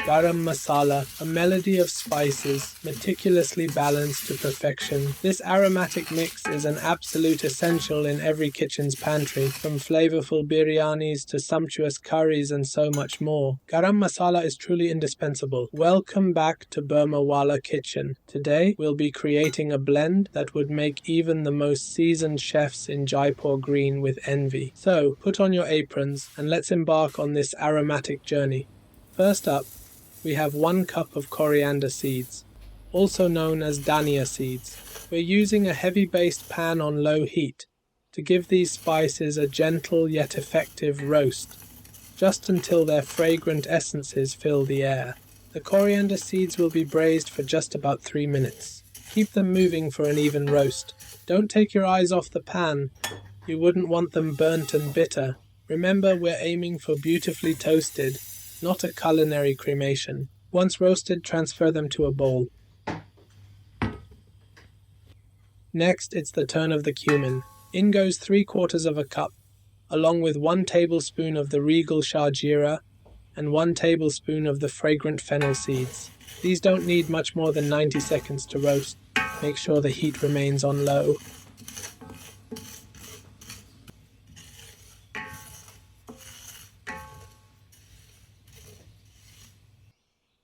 Garam Masala, a melody of spices, meticulously balanced to perfection. This aromatic mix is an absolute essential in every kitchen's pantry, from flavorful biryanis to sumptuous curries and so much more. Garam Masala is truly indispensable. Welcome back to Burmawala Kitchen. Today, we'll be creating a blend that would make even the most seasoned chefs in Jaipur green with envy. So, put on your aprons and let's embark on this aromatic journey. First up, we have 1 cup of coriander seeds, also known as dhania seeds. We're using a heavy-based pan on low heat to give these spices a gentle yet effective roast, just until their fragrant essences fill the air. The coriander seeds will be braised for just about 3 minutes. Keep them moving for an even roast. Don't take your eyes off the pan. You wouldn't want them burnt and bitter. Remember, we're aiming for beautifully toasted, not a culinary cremation. Once roasted, transfer them to a bowl. Next, it's the turn of the cumin. In goes 3/4 of a cup, along with 1 tablespoon of the regal shajira and 1 tablespoon of the fragrant fennel seeds. These don't need much more than 90 seconds to roast. Make sure the heat remains on low.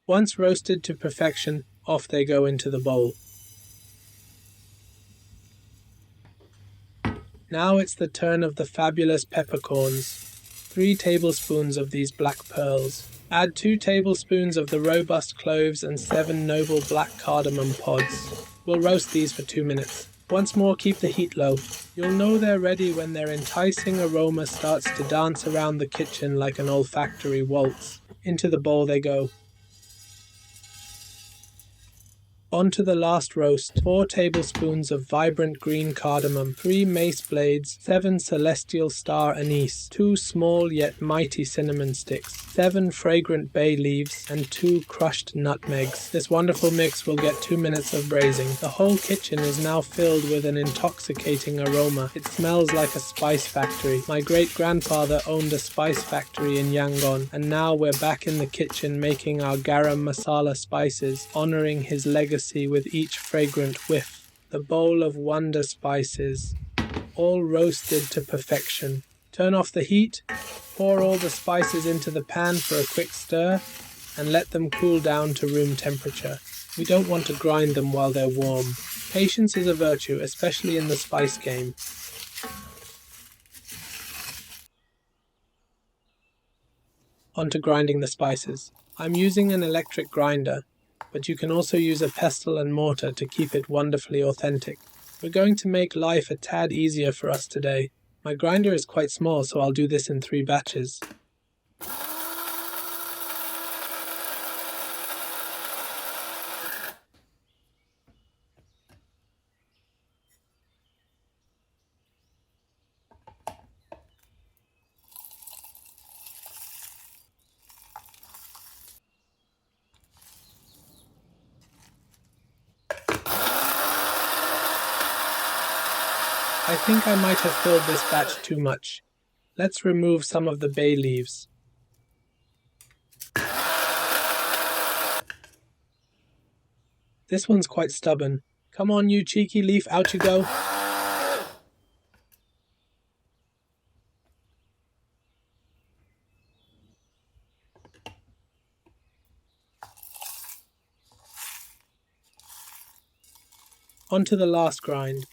Once roasted to perfection, off they go into the bowl. Now it's the turn of the fabulous peppercorns. 3 tablespoons of these black pearls. Add 2 tablespoons of the robust cloves and 7 noble black cardamom pods. We'll roast these for 2 minutes. Once more, keep the heat low. You'll know they're ready when their enticing aroma starts to dance around the kitchen like an olfactory waltz. Into the bowl they go. On to the last roast. 4 tablespoons of vibrant green cardamom, 3 mace blades, 7 celestial star anise, 2 small yet mighty cinnamon sticks, 7 fragrant bay leaves, and 2 crushed nutmegs. This wonderful mix will get 2 minutes of braising. The whole kitchen is now filled with an intoxicating aroma. It smells like a spice factory. My great-grandfather owned a spice factory in Yangon, and now we're back in the kitchen making our garam masala spices, honoring his legacy with each fragrant whiff. The bowl of wonder spices, all roasted to perfection. Turn off the heat, pour all the spices into the pan for a quick stir, and let them cool down to room temperature. We don't want to grind them while they're warm. Patience is a virtue, especially in the spice game. On to grinding the spices. I'm using an electric grinder, but you can also use a pestle and mortar to keep it wonderfully authentic. We're going to make life a tad easier for us today. My grinder is quite small, so I'll do this in 3 batches. I think I might have filled this batch too much. Let's remove some of the bay leaves. This one's quite stubborn. Come on, you cheeky leaf, out you go. On to the last grind.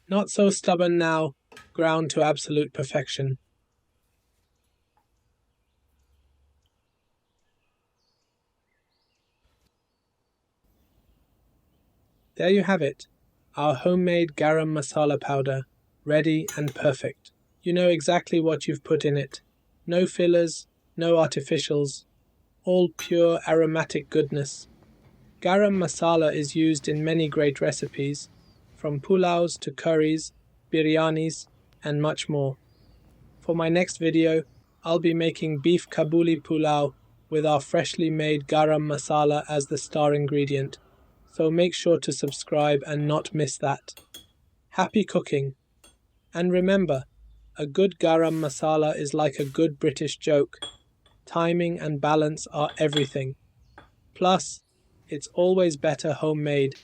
Not so stubborn now, ground to absolute perfection. There you have it, our homemade garam masala powder, ready and perfect. You know exactly what you've put in it. No fillers, no artificials, all pure aromatic goodness. Garam masala is used in many great recipes, from pulaus to curries, biryanis, and much more. For my next video, I'll be making beef Kabuli pulao with our freshly made garam masala as the star ingredient, so make sure to subscribe and not miss that. Happy cooking! And remember, a good garam masala is like a good British joke. Timing and balance are everything. Plus, it's always better homemade.